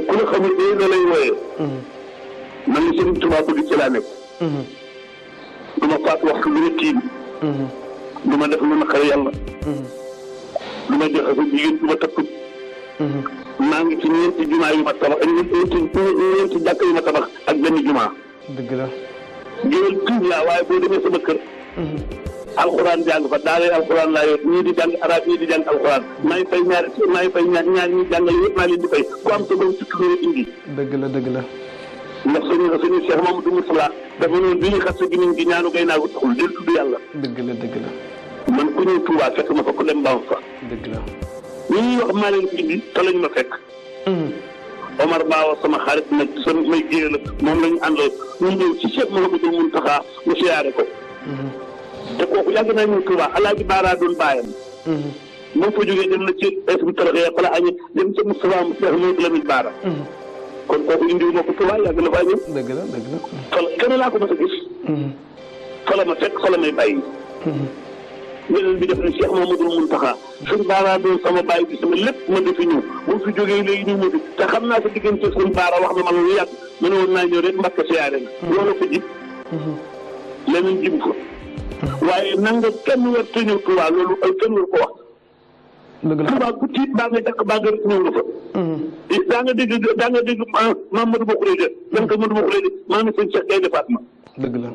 ku la xamul dee na lay wooyee. man li Sëriñ Tuubaa bëgg ci laa nekk. du ma faat waxtu bi nga tiim. du ma def lu naqari yàlla. du ma joxe sa jigéen du ma takku. maa ngi ci ñeenti jumaa yu ma tabax ak ñeenti jàkk yu ma tabax ak benn jumaa. dëgg la. géwél tuub laa waaye boo demee sama kër. alxuraan jàng fa daal alxuraan laa yor ñii di jàng arab ñii di jàng alxuraan maa ngi fay ñaar ñi jàngale yëpp maa leen di fay ku am sa doom ci tudd indi. dëgg la dëgg la. ndax suñu Cheikh Mamadou Moustapha dafa noonu bi ñu xas sa gimiñ gi ñaanu gay naa ko taxul del tudd yàlla. dëgg la dëgg la. man ku ñëw Touba fekk ma fa ku dem baax fa. dëgg la. ñi ñuy wax maa leen indi te lañ ma fekk. Omar Bawa sama xarit nag sama may géer la moom la ñu àndal ñu ñëw ci Cheikh Mamadou Moustapha mu siyaare ko. te kooku yàgg naa ñëw Touba Alaaji Baara doon bàyyam. moom fa jógee dem na ci bi taraxee fala añe dem ca Moustapha mu Cheikh Mamadou Lamine Baara. kon kooku indiwu ma ko Touba yàgg na faa ñëw. dëgg la dëgg la. fala kenn laa ko mos a gis. fala ma fekk fala may bàyyi. beneen bi def ne Cheikh Mamadou Moustapha sëñ Baara doon sama bàyyi bi sama lépp ma defi ñëw bu fi jógee léegi ñëw ma fi te xam naa sa diggante sëñ Baara wax na ma lu yàgg ma ne woon naa ñëw rek Mbàkke siyaare na. loolu ko jib. leneen jibu fa. waaye nanga kenn war te ñëw Touba loolu ay kenn war ko wax. dëgg la Touba ku tiit baa nga dakk baa nga rek ñëw nga fa. daa nga dégg Mamadou Bokhourédia de dan ko Mamadou Bokhourédia de maa ngi sëñ Cheikh Gaynde Fatma. dëgg la.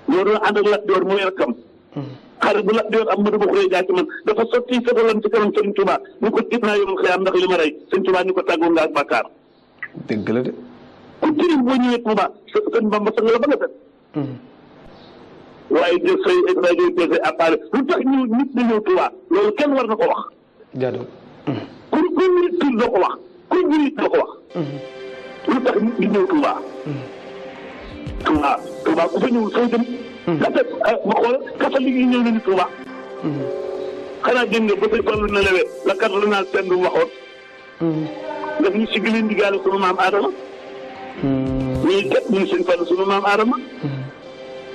ñoo doon ànd ak Lat Joor mooy rakkam. xarit bu Lat Joor am Mamadou Bokhourédia ci man dafa sotti fetalam ci kanam Sëriñ Touba ñu ko tiit naa yomal xiyaam ndax li ma rey Sëriñ Touba ñu ko tàggoo nga ak bàkkaar. dëgg la de. ku tiit boo ñëwee Touba sëñ Bamba sang la ba nga set. waaye jël say rajo jël say appareil lu tax ñu nit ñi ñëw Touba loolu kenn war na ko wax. jaadu. ku nit tudd doo ko wax ku nit doo ko wax. lu tax nit ñi ñëw Touba. Touba ku fa ñëwul fooy dem. ma xool catholique yi ñëw nañu Touba. xanaa dégg nga ba say fallu na lewee la cardinal Sendou waxoon. daf ñu sigg leen digaale sunu maam Adama. ñuy teg ñu seen fallu sunu maam Adama.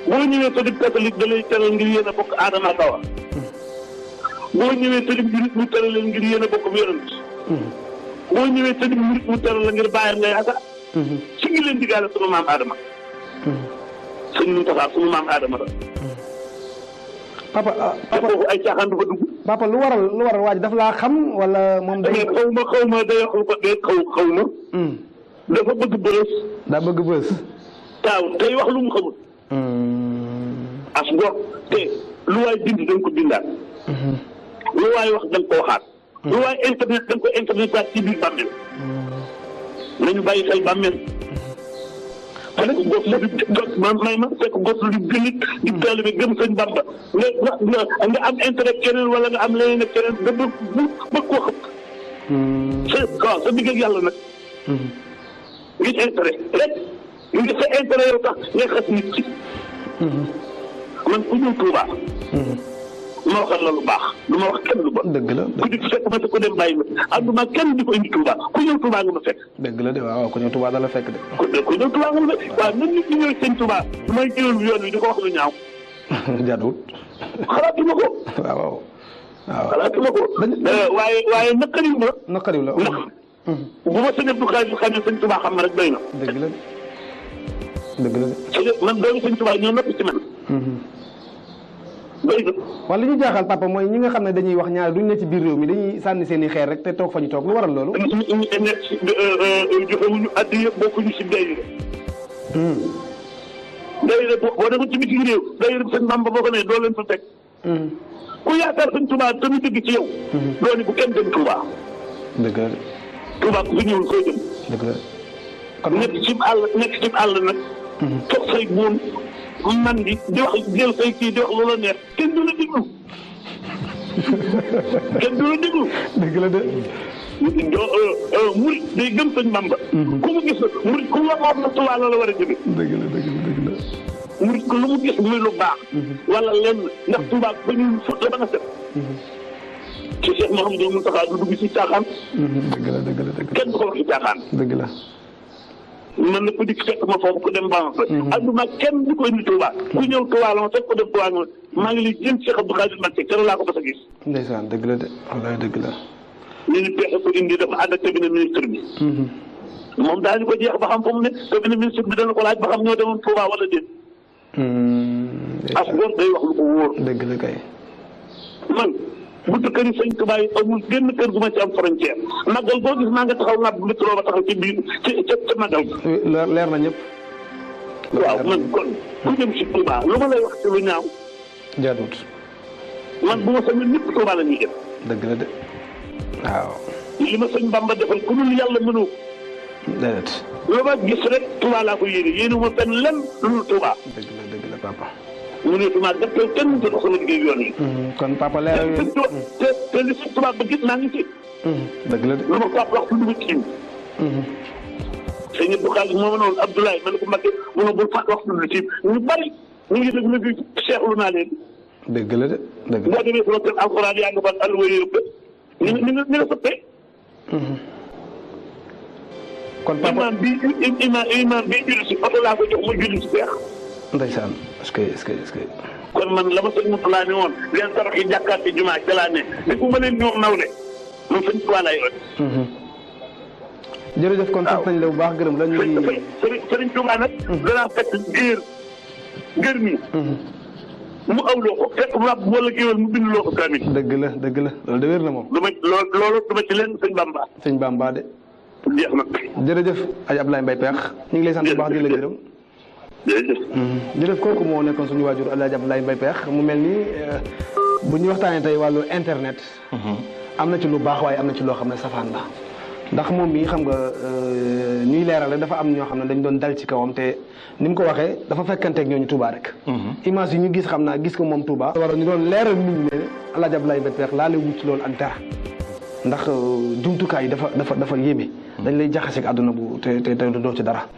boo ñëwee te di catholique da lay teral ngir yéen a bokk Adama ak Awa. boo ñëwee te di jurit mu teral leen ngir yéen a bokk yonent. boo ñëwee te di murit mu teral la ngir bàyyam nga yaakaar. sigg leen digaale sunu maam Adama. sëñ Moustapha sunu maam Adama la. papa foofu ay caaxaan du fa dugg. papa lu waral waaj daf laa xam wala moom day. xaw ma day wax lu ko dee xaw ma. dafa bëgg bës. daa bëgg bës. taaw tey wax lu mu xamul. as ngor te lu waay bind da nga ko bindaat. lu waay wax da nga ko waxaat. lu waay internet da nga ko internet ci biir bàmmeel. nañu bàyyi xel bàmmeel. fekk gos lu di may ma fekk gos lu di gënit di taalibe gëm sëñ Bamba nga am intérêt keneen wala nga am leneen ak keneen nga bëgg koo xëpp. sa digg ak yàlla nag. ngir intérêt rek ngir sa intérêt yow tax ngay xas nit ci. man ku ñëw Touba. ma waxal la lu baax du ma wax kenn lu bon. dëgg la ku di fekk ma te ku dem bàyyi ma ànduma kenn di ko indi Touba ku ñëw Touba nga ma fekk. dëgg la de waaw ku ñëw Touba da la fekk de. ku ñëw Touba nga ma fekk waaw même nit ñi ñëw sëñ Touba du may jëloon yoon wi di ko wax lu ñaaw. jaaduwul. xalaatuma ko. waaw. xalaatuma ko. waaye naqariw ma. naqariw la. ndax bu ma sëñ Abdou Khadre xam ne sëñ Touba xam na rek doy na. dëgg la dëgg la. man doomu sëñ Touba ñoo noppi ci man. wala li ñu jaaxal papa mooy ñi nga xam ne dañuy wax ñaar duñ ne ci biir réew mi dañuy sànni seen i xeer rek te toog fa ñu toog lu waral loolu. nekk ci joxewuñu addi yëpp bokkuñu ci dayre. dayre boo demoon ci bitim réew dayre sëñ Bamba boo ko nee doo leen fa teg. ku yaakaar sëñ Touba te mu dëgg ci yow. doo ni bu kenn dem Touba. dëgg la. Touba ku fi ñëwul koy dem. dëgg la. kon nekk ci àll nag. toog say buum. man di wax jël say kii di wax loola neex kenn du la déglu kenn du la déglu. dëgg la de. murit day gëm sëñ Bamba. ku mu gis murit ku wax na Tuubaa la war a jóge. dëgg la dëgg la dëgg la. murit ku lu mu gis muy lu baax. wala lenn ndax Tuubaa ba ñu fut la ba nga set. ci Cheikh Mouhamadou Moustapha du dugg ci caaxaan. dëgg la dëgg la dëgg la. kenn du ko wax ci caaxaan. dëgg la. man na ku dikk fekk ma foofu ku dem Bamba. adduma kenn du ko indi Touba. ku ñëw Touba la ma fekk ko dem Touba nga maa ngi lay jëm Cheikh Abdou Khadre Mbacké keroog laa ko bës a gis. ndeysaan dëgg la de wallaay dëgg la. ñu ni pexe ko indi dafa ànd ak cabinet ministre bi. moom daañu ko jeex ba xam fu mu ne te ministre bi dana ko laaj ba xam ñoo demoon Touba wala déet. as góor day wax lu ko wóor. dëgg la kay. man buntu kër yi sëñ Touba yi amul génn kër gu ma ci am frontière màggal boo gis maa nga taxaw naab métro ba taxaw ci biir ca màggal ga. leer na ñëpp. waaw man kon ku dem si Touba lu ma lay wax ci lu ñaaw. jaaduwut. man bu ma sañoon ñëpp Touba la ñuy def. dëgg la de waaw. li ma sëñ Bamba defal ku dul yàlla mënoo. déedéet. lu ma gis rek Touba laa ko yéene ma fenn lenn lu dul Touba. dëgg la papa. mu ne Touba def te kenn mënut a dox sama liggéey yoon yi. kon papa leeral yéen te li si Touba ba gis naa ngi ci. dëgg la de. lu ma papa wax lu ma tiim. sëñ Abdou Khadre moo ma noonu Abdoulaye ma ne ko Mbacke mu ne bul fàtte wax lu tiim ñu bari ñu ngi dégg na fi seexlu naa leen. dëgg la de dëgg la. boo demee sama kër alxuraan yaa nga ban alluwa yëpp ni nga sëppee. kon papa imaam bi julli si oto laa ko jox ma julli si peex. ndeysaan est-ce que. kon man la ma sëñ Moutalla ne woon leen tabax yi jàkkaat ci jumaa ca laa ne te ku ma leen ñoom naw de man sëñ Tuubaa laay ot. jërëjëf kon sant nañ la bu baax gërëm la ñu ngi. sëriñ Tuubaa nag. danaa fekk gër mi. mu awloo ko fekk mu rab wala géwél mu binduloo ko kaamil. dëgg la loolu de wér na moom. loolu duma ci leen sëñ Bamba. sëñ Bamba de. jeex na. jërëjëf Aji Abdoulaye Mbaye Pekh ñu ngi lay sant bu baax di la gërëm. jërëjëf kooku moo nekkoon suñu waajur Aji Abdoulaye Mbaye Pekh mu mel ni bu ñu waxtaanee tey wàllu internet. am na ci lu baax waaye am na ci loo xam ne safaan la. ndax moom mii xam nga ñuy leerale dafa am ñoo xam ne dañ doon dal ci kawam te ni mu ko waxee dafa fekkanteeg ñooñu Touba rek. image yi ñu gis xam naa gis ko moom Touba. war ñu doon leeral nit ñi ne Aji Abdoulaye Mbaye Pekh laa lay wut ci loolu ak dara ndax jumtukaay yi dafa yéeme. dañ lay jaxaseeg àdduna bu te doo ci dara.